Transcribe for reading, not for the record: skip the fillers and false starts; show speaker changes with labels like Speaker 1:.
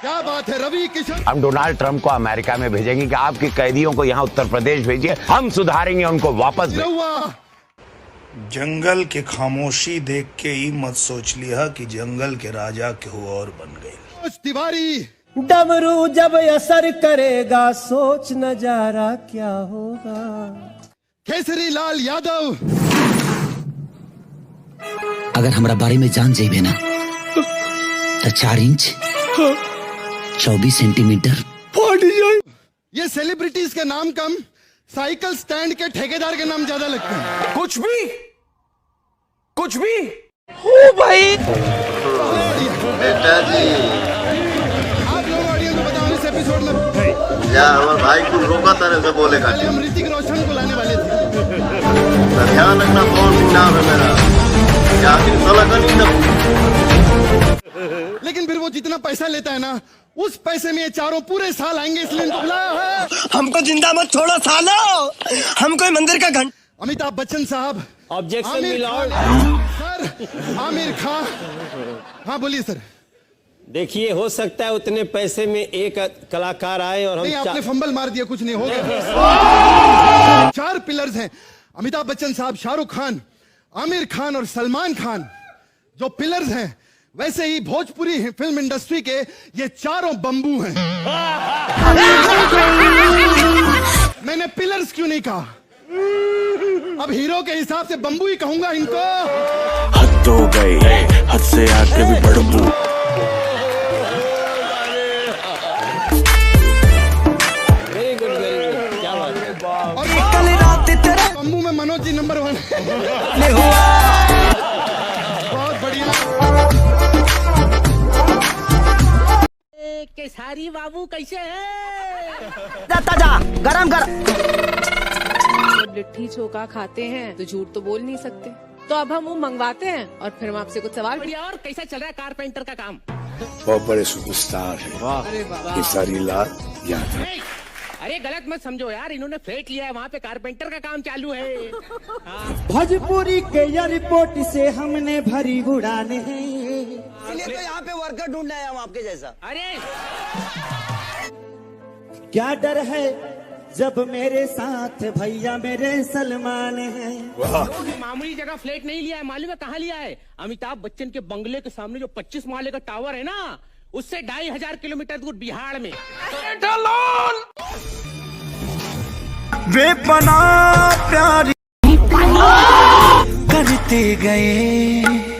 Speaker 1: क्या बात है रवि किशन।
Speaker 2: हम डोनाल्ड ट्रंप को अमेरिका में भेजेंगे कि आपकी कैदियों को यहाँ उत्तर प्रदेश भेजिए, हम सुधारेंगे उनको वापस।
Speaker 3: जंगल के खामोशी देख के ही मत सोच लिया कि जंगल के राजा क्यों और बन गए।
Speaker 1: तिवारी
Speaker 4: डमरू जब असर करेगा सोच नजारा क्या होगा।
Speaker 1: केसरी लाल यादव
Speaker 5: अगर हमारा बारे में जान जाइबे ना तो 4 इंच 24 सेंटीमीटर।
Speaker 1: ये सेलिब्रिटीज के नाम कम, साइकिल स्टैंड के ठेकेदार के नाम ज्यादा लगते हैं।
Speaker 2: कुछ भी
Speaker 4: ओ भाई
Speaker 6: बेटा जी
Speaker 1: आप लोग ऑडियंस को बताओ इस एपिसोड में
Speaker 6: या हमारे भाई को रोका तरह से बोले का
Speaker 1: हम ऋतिक रोशन को लाने वाले थे,
Speaker 6: ध्यान रखना कौन नाम है मेरा क्या सलाह का नहीं था।
Speaker 1: लेकिन फिर वो जितना पैसा लेता है ना उस पैसे में ये चारों पूरे साल आएंगे, इसलिए इनको बुलाया है।
Speaker 4: हमको जिंदा मत छोड़ो सालो, हम कोई मंदिर का घंट।
Speaker 1: अमिताभ बच्चन साहब,
Speaker 4: objection
Speaker 1: Aamir
Speaker 4: milord.
Speaker 1: Sir Aamir Khan. हाँ बोलिए सर।
Speaker 4: देखिए हो सकता है उतने पैसे में एक कलाकार आए और हम
Speaker 1: नहीं आपने फंबल मार दिया, कुछ नहीं होगा। 4 पिलर्स हैं, अमिताभ बच्चन साहब, शाहरुख खान, आमिर खान और सलमान खान। जो पिलर्स हैं वैसे ही भोजपुरी फिल्म इंडस्ट्री के ये चारों बंबू हैं। मैंने पिलर्स क्यों नहीं कहा, अब हीरो के हिसाब से बंबू ही कहूंगा इनको।
Speaker 7: हद हो गई, हद से आगे भी बड़बू।
Speaker 4: वेरी गुड क्या बात है।
Speaker 1: और कल रात तेरे बंबू में मनोज जी नंबर 1 बहुत बढ़िया।
Speaker 8: केसारी बाबू कैसे हैं?
Speaker 5: ताजा गरम
Speaker 9: जब लिट्टी चोखा खाते हैं तो झूठ तो बोल नहीं सकते, तो अब हम वो मंगवाते हैं और फिर हम आपसे कुछ सवाल।
Speaker 8: बढ़िया। और कैसा चल रहा है कारपेंटर का काम?
Speaker 7: बहुत बड़े सुपरस्टार है केसारी लाल यादव।
Speaker 8: अरे गलत मत समझो यार, इन्होंने फ्लैट लिया है, वहाँ पे कारपेंटर का काम चालू है।
Speaker 4: भोजपुरी के एयरपोर्ट से हमने भरी उड़ाने हैं,
Speaker 5: इसलिए तो यहाँ पे वर्कर ढूंढ आया हम आपके जैसा।
Speaker 8: अरे
Speaker 4: क्या डर है जब मेरे साथ भैया मेरे सलमान हैं।
Speaker 8: मामूली जगह फ्लैट नहीं लिया है, मालूम है कहाँ लिया है? अमिताभ बच्चन के बंगले के सामने जो 25 माले का टावर है ना, उससे 2500 किलोमीटर दूर बिहार में।
Speaker 4: बेपना प्यारी करते गए